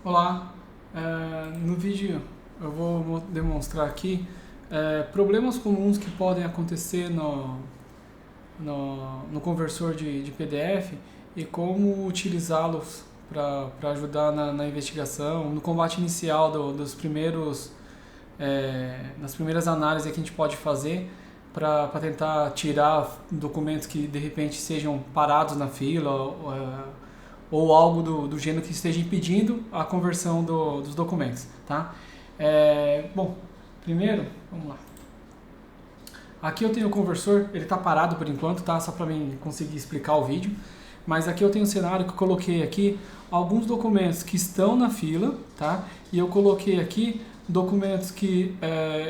Olá, no vídeo eu vou demonstrar aqui problemas comuns que podem acontecer no conversor de PDF e como utilizá-los para ajudar na investigação, no combate inicial das primeiras análises que a gente pode fazer para tentar tirar documentos que de repente sejam parados na fila ou algo do gênero que esteja impedindo a conversão dos documentos, tá? Bom, primeiro, vamos lá. Aqui eu tenho o conversor, ele está parado por enquanto, tá? Só para mim conseguir explicar o vídeo. Mas aqui eu tenho um cenário que eu coloquei aqui alguns documentos que estão na fila, tá? E eu coloquei aqui documentos que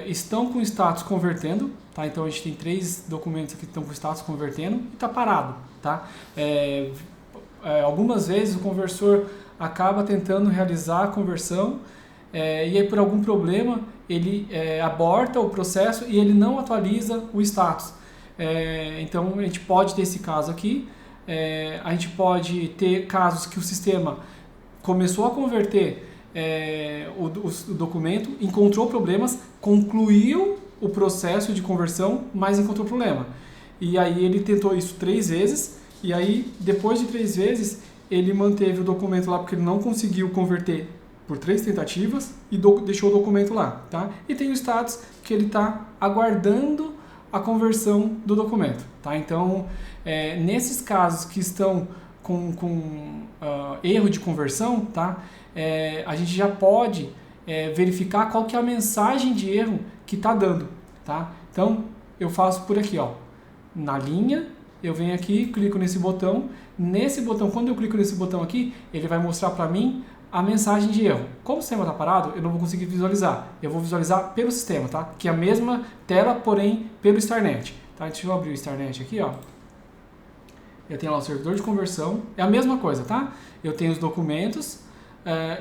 estão com status convertendo, tá? Então a gente tem 3 documentos aqui que estão com status convertendo e está parado, tá? Algumas vezes o conversor acaba tentando realizar a conversão e aí por algum problema ele aborta o processo e ele não atualiza o status. Então a gente pode ter esse caso aqui, a gente pode ter casos que o sistema começou a converter o documento, encontrou problemas, concluiu o processo de conversão, mas encontrou problema. E aí ele tentou isso 3 vezes, e aí depois de 3 vezes ele manteve o documento lá porque ele não conseguiu converter por 3 tentativas e deixou o documento lá, tá? E tem o status que ele está aguardando a conversão do documento, tá? Então, nesses casos que estão com erro de conversão, tá? A gente já pode verificar qual que é a mensagem de erro que está dando, tá? Então, eu faço por aqui, ó, na linha, eu venho aqui, clico nesse botão, quando eu clico nesse botão aqui, ele vai mostrar para mim a mensagem de erro. Como o sistema está parado, eu não vou conseguir visualizar. Eu vou visualizar pelo sistema, tá? Que é a mesma tela, porém pelo StarNet. Tá? Deixa eu abrir o StarNet aqui, ó. Eu tenho lá o servidor de conversão. É a mesma coisa, tá? Eu tenho os documentos.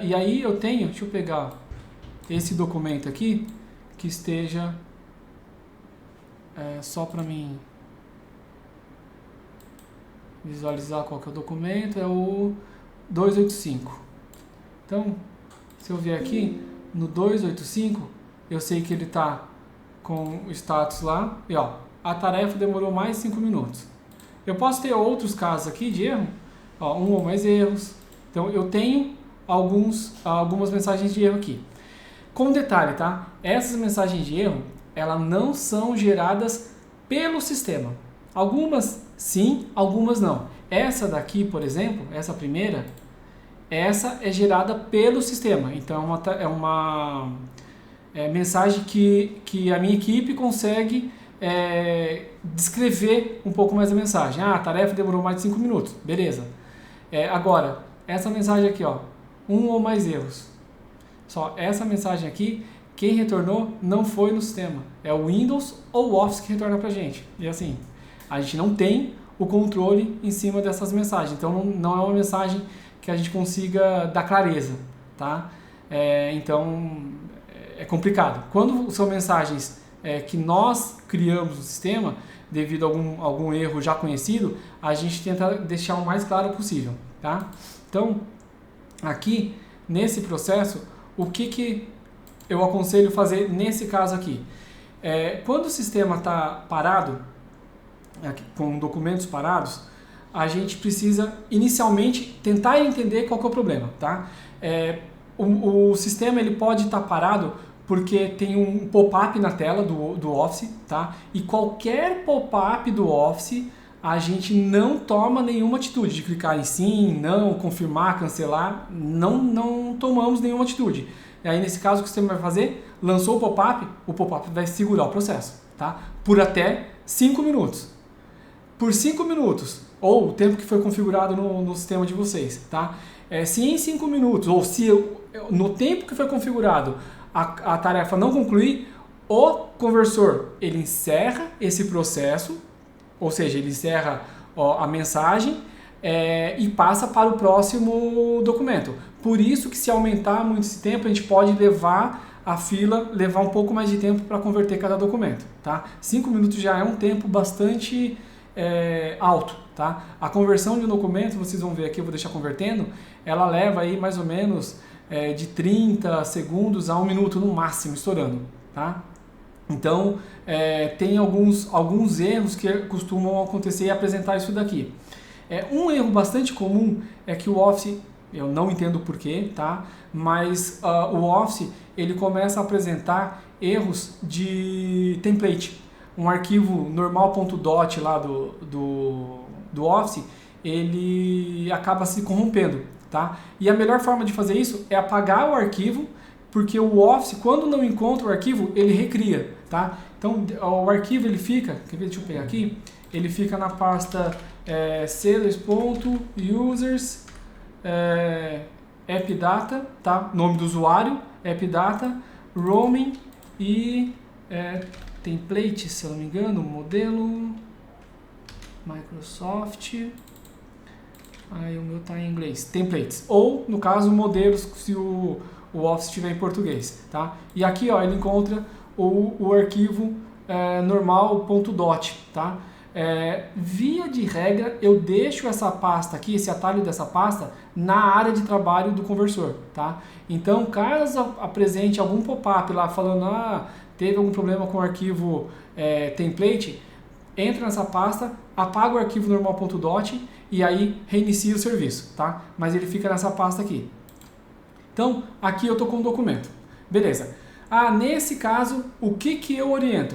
E aí eu tenho, deixa eu pegar esse documento aqui, que esteja só para mim visualizar qual que é o documento. É o 285. Então, se eu vier aqui no 285, eu sei que ele está com o status lá, e ó, a tarefa demorou mais 5 minutos. Eu posso ter outros casos aqui de erro, ó, um ou mais erros. Então, eu tenho algumas mensagens de erro aqui. Com detalhe, tá? Essas mensagens de erro, elas não são geradas pelo sistema. Algumas sim, algumas não. Essa daqui, por exemplo, essa primeira, essa é gerada pelo sistema. Então é uma mensagem que a minha equipe consegue descrever um pouco mais a mensagem. A tarefa demorou mais de 5 minutos. Beleza. Agora, essa mensagem aqui, ó, um ou mais erros. Só essa mensagem aqui, quem retornou não foi no sistema. É o Windows ou o Office que retorna pra gente. E assim, a gente não tem o controle em cima dessas mensagens. Então não é uma mensagem que a gente consiga dar clareza, tá? Então é complicado. Quando são mensagens que nós criamos no sistema, devido a algum erro já conhecido, a gente tenta deixar o mais claro possível, tá? Então, aqui, nesse processo, o que eu aconselho fazer nesse caso aqui? Quando o sistema está parado, com documentos parados, a gente precisa inicialmente tentar entender qual que é o problema, tá? O sistema ele pode estar parado porque tem um pop-up na tela do Office, tá? E qualquer pop-up do Office a gente não toma nenhuma atitude de clicar em sim, não, confirmar, cancelar, não tomamos nenhuma atitude. E aí nesse caso o que o sistema vai fazer? Lançou o pop-up vai segurar o processo, tá? Por até 5 minutos. Por 5 minutos, ou o tempo que foi configurado no sistema de vocês, tá? Se em 5 minutos, ou se no tempo que foi configurado a tarefa não concluir, o conversor ele encerra esse processo, ou seja, ele encerra a mensagem e passa para o próximo documento. Por isso que se aumentar muito esse tempo, a gente pode levar a fila, levar um pouco mais de tempo para converter cada documento, tá? 5 minutos já é um tempo bastante alto, tá? A conversão de um documento, vocês vão ver aqui, eu vou deixar convertendo, ela leva aí mais ou menos de 30 segundos a 1 minuto no máximo, estourando, tá? Então, tem alguns erros que costumam acontecer e apresentar isso daqui. Um erro bastante comum é que o Office, eu não entendo porquê, tá? Mas o Office, ele começa a apresentar erros de template. Um arquivo normal.dot lá do Office, ele acaba se corrompendo, tá? E a melhor forma de fazer isso é apagar o arquivo, porque o Office, quando não encontra o arquivo, ele recria, tá? Então, o arquivo, ele fica, quer ver, deixa eu pegar aqui, ele fica na pasta sellers.users appdata, tá? Nome do usuário, appdata, roaming e template, se eu não me engano, modelo, Microsoft, aí o meu tá em inglês, templates, ou no caso modelos se o Office estiver em português, tá? E aqui, ó, ele encontra o arquivo normal.dot, tá? Via de regra, eu deixo essa pasta aqui, esse atalho dessa pasta, na área de trabalho do conversor, tá? Então, caso apresente algum pop-up lá falando, teve algum problema com o arquivo template, entra nessa pasta, apaga o arquivo normal.dot e aí reinicia o serviço, tá? Mas ele fica nessa pasta aqui. Então, aqui eu estou com um documento. Beleza. Nesse caso, o que eu oriento?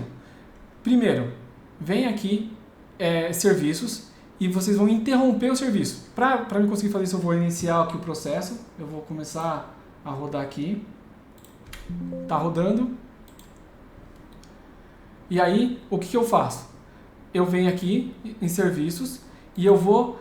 Primeiro, vem aqui, serviços, e vocês vão interromper o serviço. Para eu conseguir fazer isso, eu vou iniciar aqui o processo. Eu vou começar a rodar aqui. Está rodando. E aí, o que eu faço? Eu venho aqui em serviços e eu vou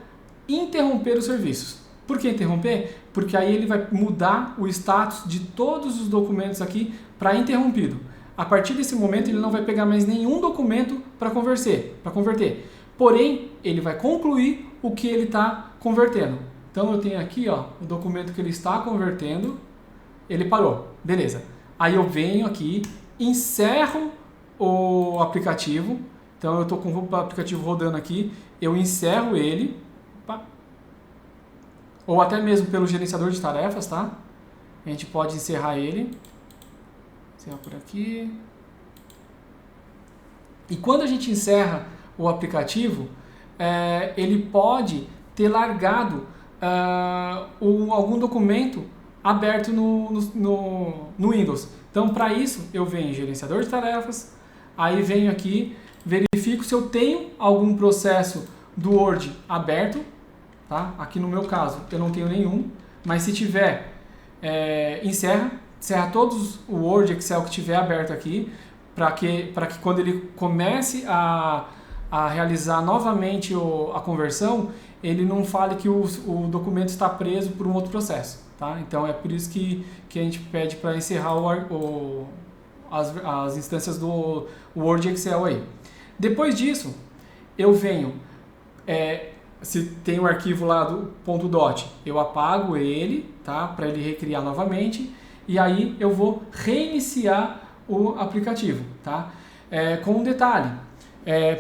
interromper os serviços. Por que interromper? Porque aí ele vai mudar o status de todos os documentos aqui para interrompido. A partir desse momento ele não vai pegar mais nenhum documento para converter. Porém, ele vai concluir o que ele está convertendo. Então eu tenho aqui, ó, o documento que ele está convertendo, ele parou. Beleza. Aí eu venho aqui, encerro o aplicativo. Então eu estou com o aplicativo rodando aqui, eu encerro ele. Ou até mesmo pelo gerenciador de tarefas, tá? A gente pode encerrar ele. Encerrar por aqui. E quando a gente encerra o aplicativo, ele pode ter largado algum documento aberto no Windows. Então, para isso, eu venho em gerenciador de tarefas, aí venho aqui, verifico se eu tenho algum processo do Word aberto. Tá? Aqui no meu caso eu não tenho nenhum, mas se tiver, encerra todos o Word, Excel que tiver aberto aqui, para que quando ele comece a realizar novamente a conversão, ele não fale que o documento está preso por um outro processo. Tá? Então é por isso que a gente pede para encerrar as instâncias do Word e Excel aí. Depois disso, eu venho... se tem um arquivo lá do .dot, eu apago ele, tá? Para ele recriar novamente, e aí eu vou reiniciar o aplicativo, tá? Com um detalhe,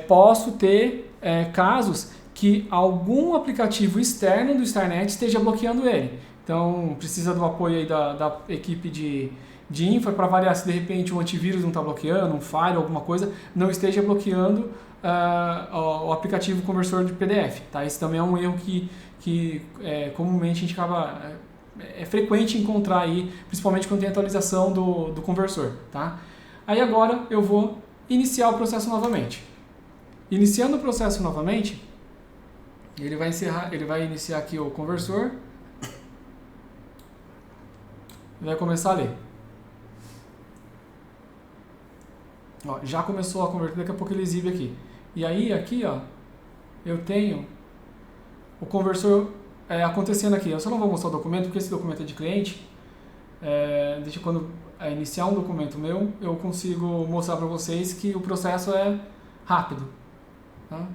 posso ter casos que algum aplicativo externo do StarNet esteja bloqueando ele. Então precisa do apoio aí da equipe de infra para avaliar se de repente um antivírus não está bloqueando, um firewall, alguma coisa, não esteja bloqueando o aplicativo conversor de PDF, tá? Esse também é um erro que comumente a gente acaba... É frequente encontrar aí, principalmente quando tem atualização do conversor, tá? Aí agora eu vou iniciar o processo novamente. Iniciando o processo novamente, ele vai iniciar aqui o conversor, vai começar a ler. Ó, já começou a converter, daqui a pouco ele exibe aqui. E aí, aqui, ó, eu tenho o conversor acontecendo aqui. Eu só não vou mostrar o documento, porque esse documento é de cliente. Deixa quando iniciar um documento meu, eu consigo mostrar para vocês que o processo é rápido. Tá?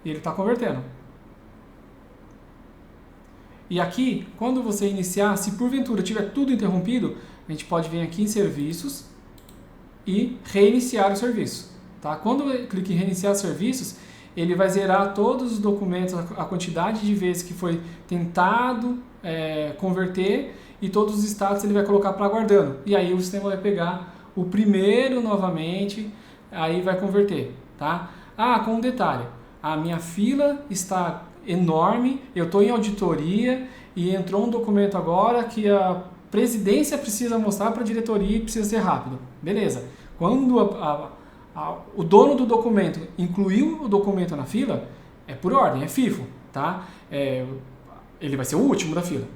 E ele está convertendo. E aqui, quando você iniciar, se porventura tiver tudo interrompido, a gente pode vir aqui em serviços e reiniciar o serviço. Tá? Quando eu clico em reiniciar serviços, ele vai zerar todos os documentos, a quantidade de vezes que foi tentado converter, e todos os status ele vai colocar para aguardando. E aí o sistema vai pegar o primeiro novamente, aí vai converter, tá? Com um detalhe, a minha fila está enorme, eu estou em auditoria e entrou um documento agora que a presidência precisa mostrar para a diretoria e precisa ser rápido. Beleza. Quando o dono do documento incluiu o documento na fila, é por ordem, é FIFO, tá? Ele vai ser o último da fila.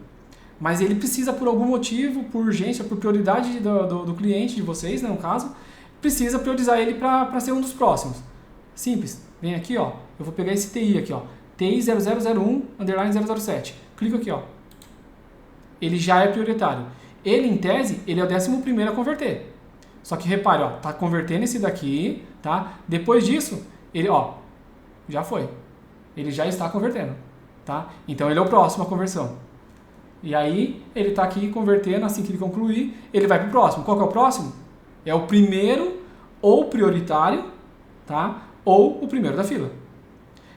Mas ele precisa, por algum motivo, por urgência, por prioridade do cliente, de vocês, né, no caso, precisa priorizar ele para ser um dos próximos. Simples. Vem aqui, ó, eu vou pegar esse TI aqui, ó, TI 0001_007. Clico aqui, ó. Ele já é prioritário. Ele, em tese, ele é o 11º a converter. Só que repare, ó, tá convertendo esse daqui, tá? Depois disso, ele, ó, já foi. Ele já está convertendo, tá? Então ele é o próximo a conversão. E aí ele está aqui convertendo, assim que ele concluir, ele vai para o próximo. Qual que é o próximo? É o primeiro ou prioritário, tá? Ou o primeiro da fila.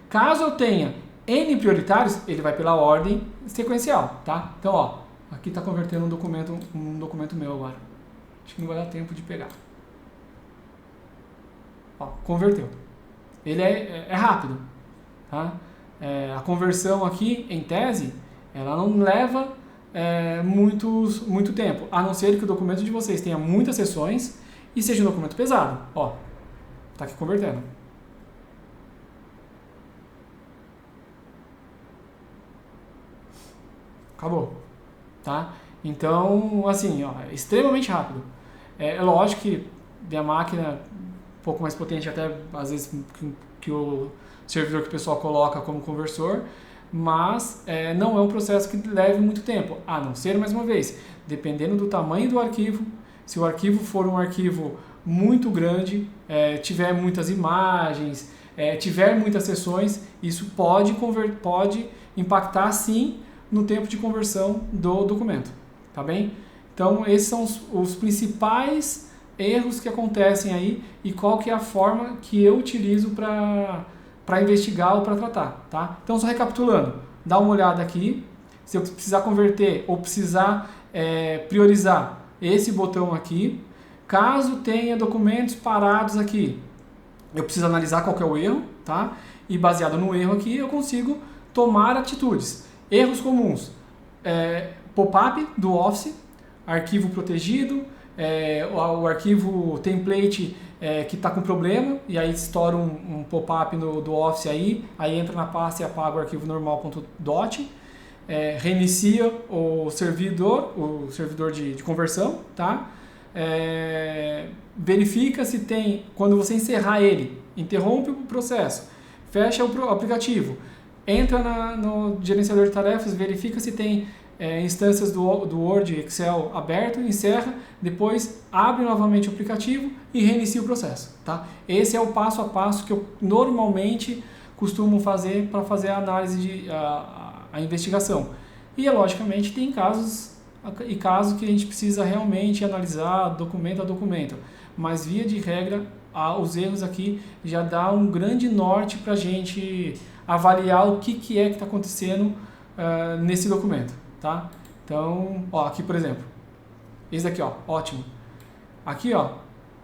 Caso eu tenha N prioritários, ele vai pela ordem sequencial, tá? Então, ó, aqui está convertendo um documento meu agora. Acho que não vai dar tempo de pegar. Ó, converteu. Ele é rápido, tá? A conversão aqui, em tese, ela não leva muito tempo, a não ser que o documento de vocês tenha muitas seções e seja um documento pesado. Ó, tá aqui convertendo. Acabou, tá? Então, assim, ó, é extremamente rápido. É lógico que minha máquina um pouco mais potente, até às vezes que o servidor que o pessoal coloca como conversor, mas não é um processo que leve muito tempo, a não ser, mais uma vez, dependendo do tamanho do arquivo. Se o arquivo for um arquivo muito grande, tiver muitas imagens, tiver muitas sessões, isso pode impactar sim no tempo de conversão do documento, tá bem? Então esses são os principais erros que acontecem aí e qual que é a forma que eu utilizo para investigar ou para tratar, tá? Então, só recapitulando, dá uma olhada aqui, se eu precisar converter ou precisar priorizar esse botão aqui, caso tenha documentos parados aqui, eu preciso analisar qual que é o erro, tá? E baseado no erro aqui, eu consigo tomar atitudes. Erros comuns, pop-up do Office, arquivo protegido, o arquivo template que está com problema, e aí estoura um pop-up do Office aí entra na pasta e apaga o arquivo normal.dot, reinicia o servidor de conversão, tá? Verifica se tem, quando você encerrar ele, interrompe o processo, fecha o aplicativo, entra no gerenciador de tarefas, verifica se tem instâncias do Word, Excel aberto, encerra, depois abre novamente o aplicativo e reinicia o processo, tá? Esse é o passo a passo que eu normalmente costumo fazer para fazer a análise, a investigação. E, logicamente, tem casos que a gente precisa realmente analisar documento a documento, mas, via de regra, os erros aqui já dá um grande norte para a gente avaliar o que está acontecendo nesse documento, tá? Então, ó, aqui, por exemplo, esse daqui, ó, ótimo. Aqui, ó,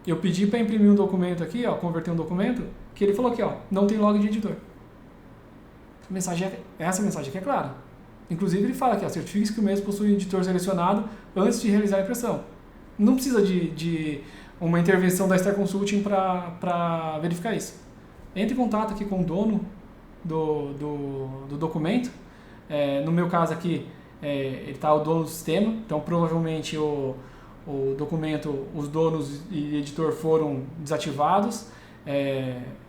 eu pedi para imprimir um documento aqui, ó, converter um documento, que ele falou aqui, ó, não tem log de editor. Essa mensagem aqui é clara. Inclusive, ele fala aqui, ó, certifique-se que o mesmo possui editor selecionado antes de realizar a impressão. Não precisa de uma intervenção da Star Consulting para verificar isso. Entre em contato aqui com o dono do documento. No meu caso aqui, ele está o dono do sistema, então provavelmente o documento, os donos e editor foram desativados,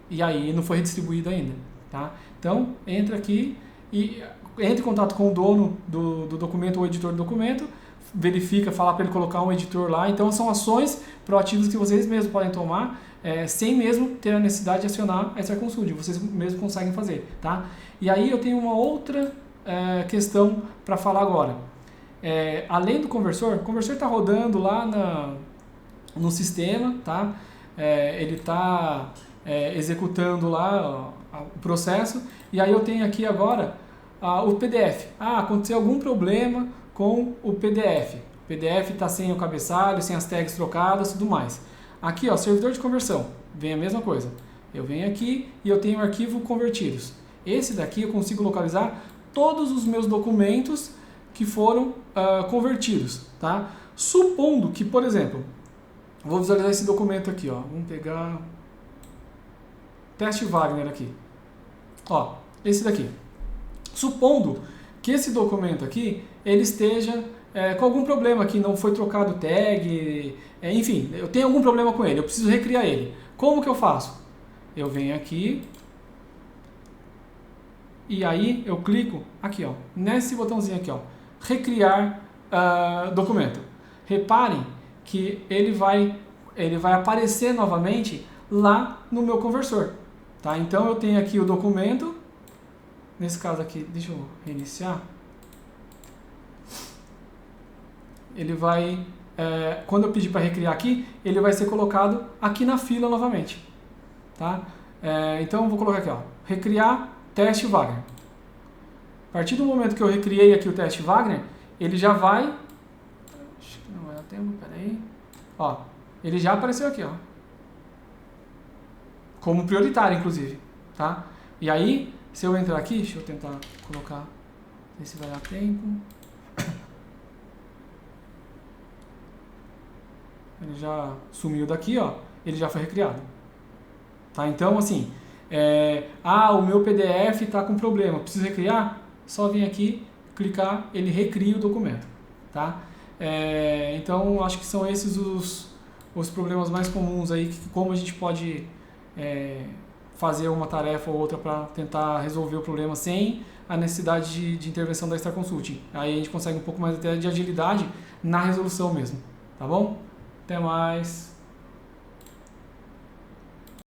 e aí não foi redistribuído ainda, tá? Então, entra aqui e entre em contato com o dono do documento ou editor do documento, verifica, fala para ele colocar um editor lá. Então, são ações proativas que vocês mesmos podem tomar, sem mesmo ter a necessidade de acionar a Star Consult, vocês mesmos conseguem fazer, tá? E aí eu tenho uma outra questão para falar agora. Além do conversor, o conversor está rodando lá no sistema, tá? Ele está executando lá o processo, e aí eu tenho aqui agora o PDF. Aconteceu algum problema com o PDF. O PDF está sem o cabeçalho, sem as tags trocadas, tudo mais. Aqui, ó, servidor de conversão, vem a mesma coisa. Eu venho aqui e eu tenho o arquivo convertidos. Esse daqui eu consigo localizar todos os meus documentos que foram convertidos, tá? Supondo que, por exemplo, vou visualizar esse documento aqui, ó. Vamos pegar teste Wagner aqui. Ó, esse daqui. Supondo que esse documento aqui, ele esteja com algum problema que não foi trocado tag, enfim, eu tenho algum problema com ele, eu preciso recriar ele. Como que eu faço? Eu venho aqui e aí eu clico aqui, ó, nesse botãozinho aqui, ó, recriar documento. Reparem que ele vai aparecer novamente lá no meu conversor, tá? Então eu tenho aqui o documento, nesse caso aqui, deixa eu reiniciar. Ele vai, quando eu pedir para recriar aqui, ele vai ser colocado aqui na fila novamente, tá? Então eu vou colocar aqui, ó, recriar teste Wagner. A partir do momento que eu recriei aqui o teste Wagner, ele já vai, acho que não vai dar tempo, peraí, ó, ele já apareceu aqui, ó, como prioritário, inclusive, tá? E aí, se eu entrar aqui, deixa eu tentar colocar, ver se vai dar tempo. Ele já sumiu daqui, ó, ele já foi recriado. Tá? Então, assim, o meu PDF está com problema, preciso recriar? Só vir aqui, clicar, ele recria o documento. Tá? Então, acho que são esses os problemas mais comuns aí, como a gente pode fazer uma tarefa ou outra para tentar resolver o problema sem a necessidade de intervenção da Star Consulting. Aí a gente consegue um pouco mais até de agilidade na resolução mesmo. Tá bom? Até mais!